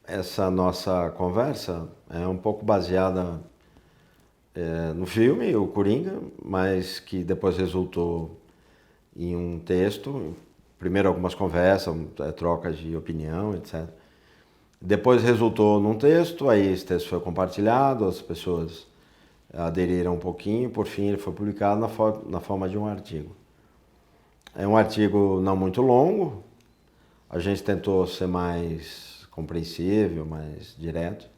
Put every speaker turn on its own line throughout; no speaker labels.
essa nossa conversa é um pouco baseada no filme, o Coringa, mas que depois resultou em um texto. Primeiro algumas conversas, trocas de opinião, etc. Depois resultou num texto, aí esse texto foi compartilhado, as pessoas aderiram um pouquinho, por fim ele foi publicado na forma de um artigo. É um artigo não muito longo, a gente tentou ser mais compreensível, mais direto,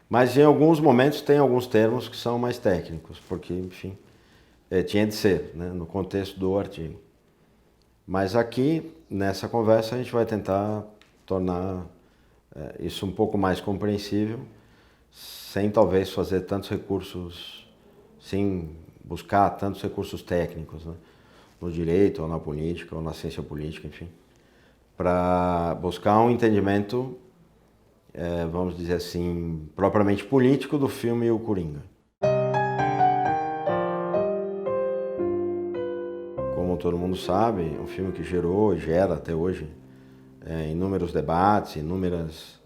mas em alguns momentos tem alguns termos que são mais técnicos, porque, enfim, tinha de ser, né, no contexto do artigo. Mas aqui, nessa conversa, a gente vai tentar tornar isso um pouco mais compreensível, sem talvez fazer tantos recursos, sem buscar tantos recursos técnicos, né, no direito, ou na política, ou na ciência política, enfim, para buscar um entendimento, vamos dizer assim, propriamente político do filme O Coringa. Como todo mundo sabe, é um filme que gerou e gera até hoje inúmeros debates, inúmeras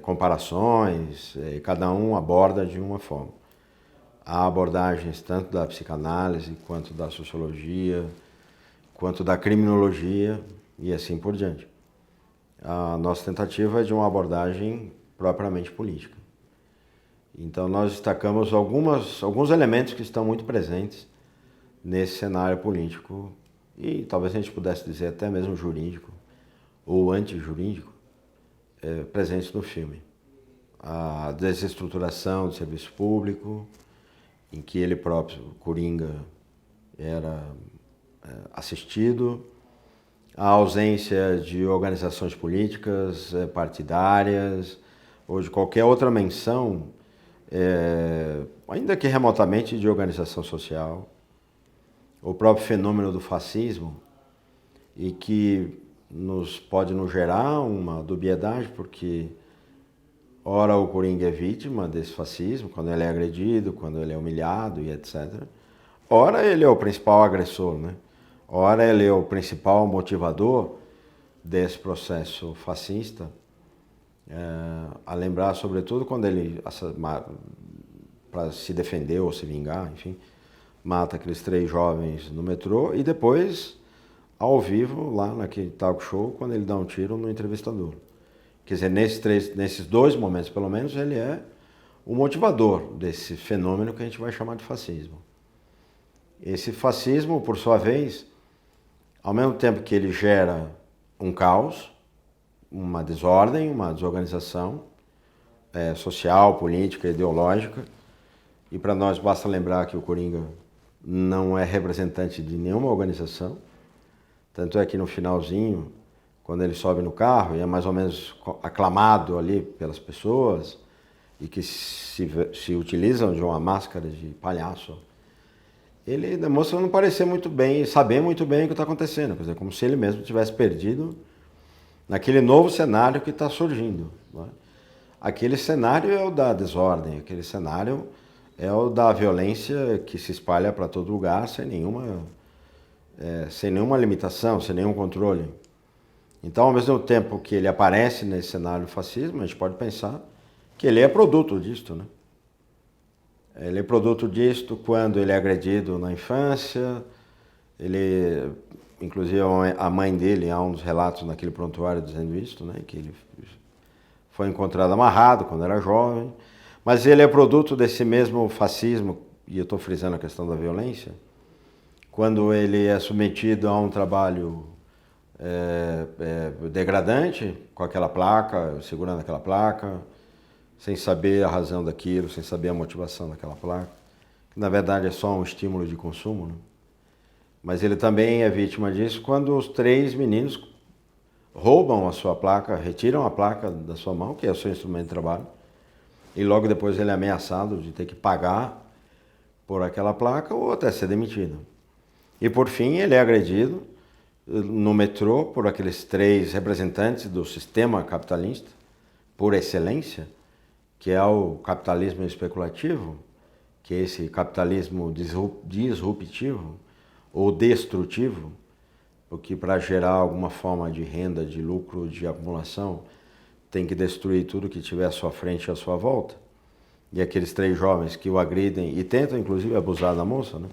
comparações, e cada um aborda de uma forma. Há abordagens tanto da psicanálise, quanto da sociologia, quanto da criminologia e assim por diante. A nossa tentativa é de uma abordagem propriamente política. Então nós destacamos alguns elementos que estão muito presentes nesse cenário político e talvez a gente pudesse dizer até mesmo jurídico ou antijurídico presentes no filme. A desestruturação do serviço público, em que ele próprio, Coringa, era assistido, a ausência de organizações políticas, partidárias, ou de qualquer outra menção, ainda que remotamente, de organização social, o próprio fenômeno do fascismo, e que pode nos gerar uma dubiedade, porque ora o Coringa é vítima desse fascismo, quando ele é agredido, quando ele é humilhado e etc. Ora ele é o principal agressor, né? Ora ele é o principal motivador desse processo fascista, a lembrar sobretudo quando ele, para se defender ou se vingar, enfim, mata aqueles 3 jovens no metrô e depois, ao vivo, lá naquele talk show, quando ele dá um tiro no entrevistador. Quer dizer, nesses 2 momentos, pelo menos, ele é o motivador desse fenômeno que a gente vai chamar de fascismo. Esse fascismo, por sua vez, ao mesmo tempo que ele gera um caos, uma desordem, uma desorganização social, política, ideológica, e para nós basta lembrar que o Coringa não é representante de nenhuma organização, tanto é que no finalzinho, quando ele sobe no carro e é mais ou menos aclamado ali pelas pessoas e que se utilizam de uma máscara de palhaço, ele demonstra não parecer muito bem, saber muito bem o que está acontecendo, quer dizer, como se ele mesmo tivesse perdido naquele novo cenário que está surgindo. Né? Aquele cenário é o da desordem, aquele cenário é o da violência que se espalha para todo lugar sem nenhuma limitação, sem nenhum controle. Então, ao mesmo tempo que ele aparece nesse cenário do fascismo, a gente pode pensar que ele é produto disto, né? Ele é produto disto quando ele é agredido na infância, inclusive a mãe dele, há uns relatos naquele prontuário dizendo isso, né? Que ele foi encontrado amarrado quando era jovem, mas ele é produto desse mesmo fascismo, e eu estou frisando a questão da violência, quando ele é submetido a um trabalho degradante, com aquela placa, segurando aquela placa, sem saber a razão daquilo, sem saber a motivação daquela placa, que na verdade é só um estímulo de consumo, né? Mas ele também é vítima disso quando os 3 meninos roubam a sua placa, retiram a placa da sua mão, que é o seu instrumento de trabalho, e logo depois ele é ameaçado de ter que pagar por aquela placa ou até ser demitido. E por fim ele é agredido no metrô por aqueles 3 representantes do sistema capitalista, por excelência, que é o capitalismo especulativo, que é esse capitalismo disruptivo ou destrutivo, porque para gerar alguma forma de renda, de lucro, de acumulação, tem que destruir tudo que tiver à sua frente e à sua volta. E aqueles 3 jovens que o agridem e tentam, inclusive, abusar da moça, né?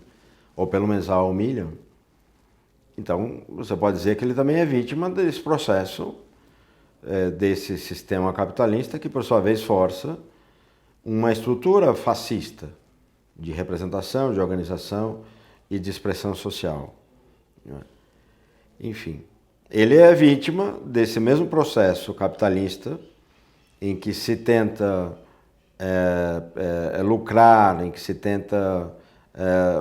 Ou pelo menos a humilham. Então, você pode dizer que ele também é vítima desse processo, desse sistema capitalista que, por sua vez, força uma estrutura fascista de representação, de organização e de expressão social. Enfim, ele é vítima desse mesmo processo capitalista em que se tenta lucrar, em que se tenta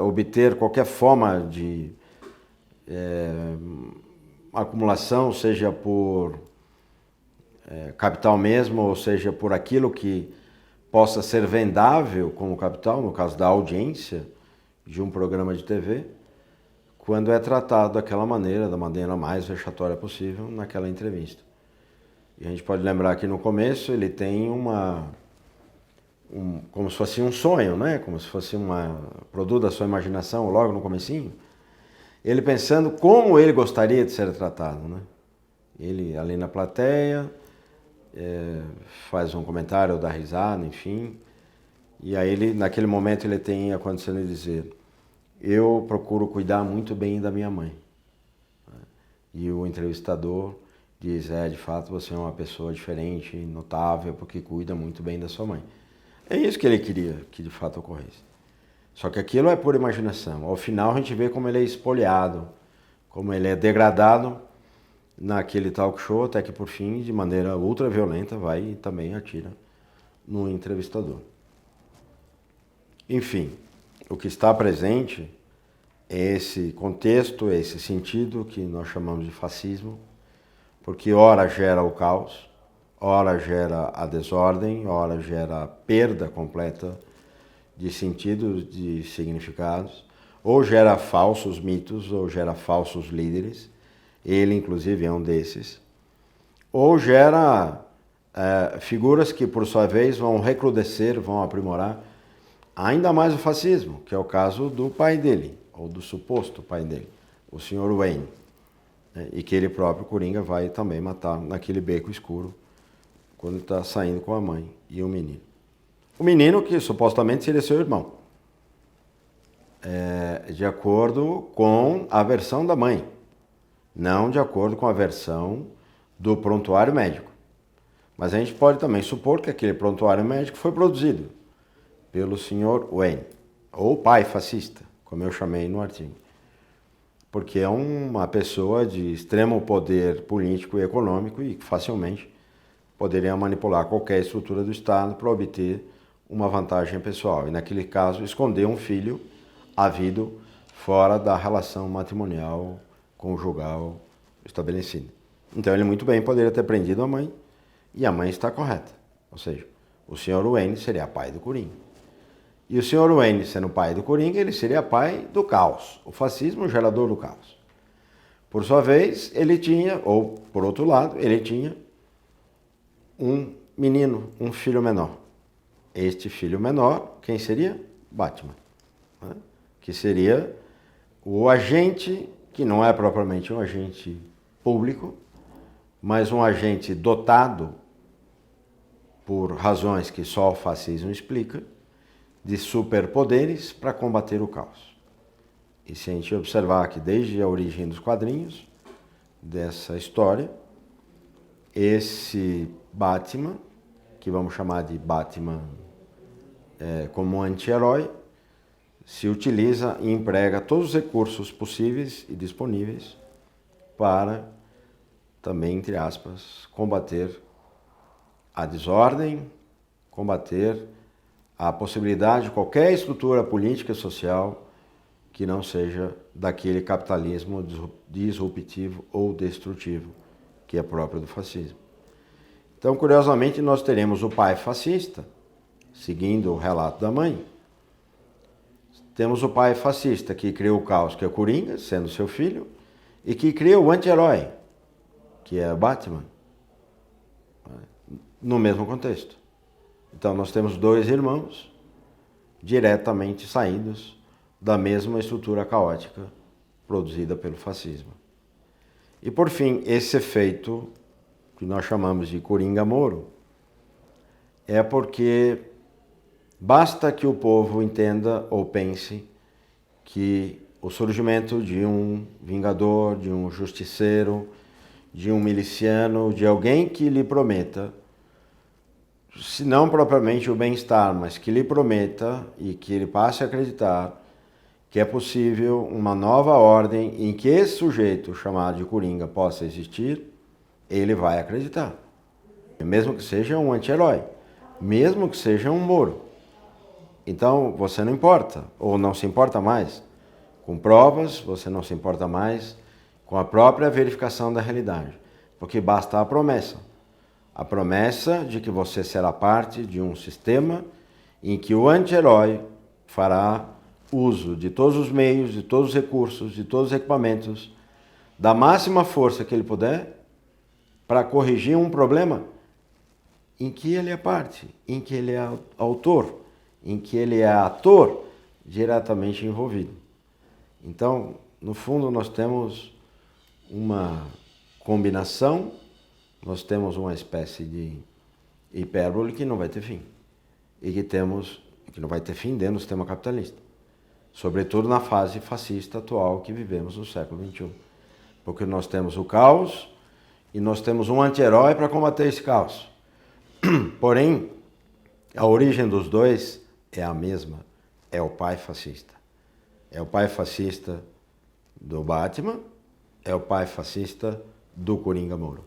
obter qualquer forma de acumulação, seja por capital mesmo, ou seja por aquilo que possa ser vendável como capital, no caso da audiência de um programa de TV, quando é tratado daquela maneira, da maneira mais vexatória possível naquela entrevista. E a gente pode lembrar que no começo ele tem como se fosse um sonho, né? Como se fosse produto da sua imaginação logo no comecinho, ele pensando como ele gostaria de ser tratado, né? Ele ali na plateia faz um comentário, dá risada, enfim, e aí ele, naquele momento ele tem a condição de dizer: eu procuro cuidar muito bem da minha mãe. E o entrevistador diz: de fato você é uma pessoa diferente, notável, porque cuida muito bem da sua mãe. É isso que ele queria que de fato ocorresse. Só que aquilo é pura imaginação. Ao final a gente vê como ele é espoliado, como ele é degradado naquele talk show, até que por fim, de maneira ultra violenta, vai e também atira no entrevistador. Enfim, o que está presente é esse contexto, é esse sentido que nós chamamos de fascismo, porque ora gera o caos, ora gera a desordem, ora gera a perda completa de sentidos, de significados, ou gera falsos mitos, ou gera falsos líderes, ele inclusive é um desses, ou gera figuras que por sua vez vão recrudescer, vão aprimorar ainda mais o fascismo, que é o caso do pai dele, ou do suposto pai dele, o Sr. Wayne, né? E que ele próprio, Coringa, vai também matar naquele beco escuro, quando está saindo com a mãe e o menino. O menino que supostamente seria seu irmão, de acordo com a versão da mãe, não de acordo com a versão do prontuário médico. Mas a gente pode também supor que aquele prontuário médico foi produzido pelo Sr. Wayne, ou pai fascista, como eu chamei no artigo, porque é uma pessoa de extremo poder político e econômico e que facilmente poderia manipular qualquer estrutura do Estado para obter uma vantagem pessoal, e naquele caso esconder um filho havido fora da relação matrimonial, conjugal estabelecida. Então ele muito bem poderia ter prendido a mãe, e a mãe está correta, ou seja, o Sr. Wayne seria pai do Coringa. E o Sr. Wayne, sendo pai do Coringa, ele seria pai do caos, o fascismo, o gerador do caos. Por sua vez, ele tinha, ou por outro lado, ele tinha um menino, um filho menor. Este filho menor, quem seria? Batman, né? Que seria o agente, que não é propriamente um agente público, mas um agente dotado, por razões que só o fascismo explica, de superpoderes para combater o caos. E se a gente observar que desde a origem dos quadrinhos, dessa história, esse Batman, que vamos chamar de Batman como anti-herói, se utiliza e emprega todos os recursos possíveis e disponíveis para também, entre aspas, combater a desordem, combater a possibilidade de qualquer estrutura política e social que não seja daquele capitalismo disruptivo ou destrutivo, que é próprio do fascismo. Então, curiosamente, nós teremos o pai fascista, seguindo o relato da mãe. Temos o pai fascista que criou o caos, que é o Coringa, sendo seu filho, e que cria o anti-herói, que é o Batman, no mesmo contexto. Então nós temos 2 irmãos diretamente saídos da mesma estrutura caótica produzida pelo fascismo. E por fim, esse efeito que nós chamamos de Coringa Moro, é porque basta que o povo entenda ou pense que o surgimento de um vingador, de um justiceiro, de um miliciano, de alguém que lhe prometa, se não propriamente o bem-estar, mas que lhe prometa e que ele passe a acreditar que é possível uma nova ordem em que esse sujeito chamado de Coringa possa existir, ele vai acreditar. Mesmo que seja um anti-herói, mesmo que seja um Moro. Então você não importa, ou não se importa mais com provas, você não se importa mais com a própria verificação da realidade, porque basta a promessa de que você será parte de um sistema em que o anti-herói fará uso de todos os meios, de todos os recursos, de todos os equipamentos, da máxima força que ele puder, para corrigir um problema em que ele é parte, em que ele é autor, em que ele é ator diretamente envolvido. Então, no fundo, nós temos uma combinação, nós temos uma espécie de hipérbole que não vai ter fim. E que não vai ter fim dentro do sistema capitalista. Sobretudo na fase fascista atual que vivemos no século XXI. Porque nós temos o caos e nós temos um anti-herói para combater esse caos. Porém, a origem dos dois é a mesma, é o pai fascista. É o pai fascista do Batman, é o pai fascista do Coringa Moro.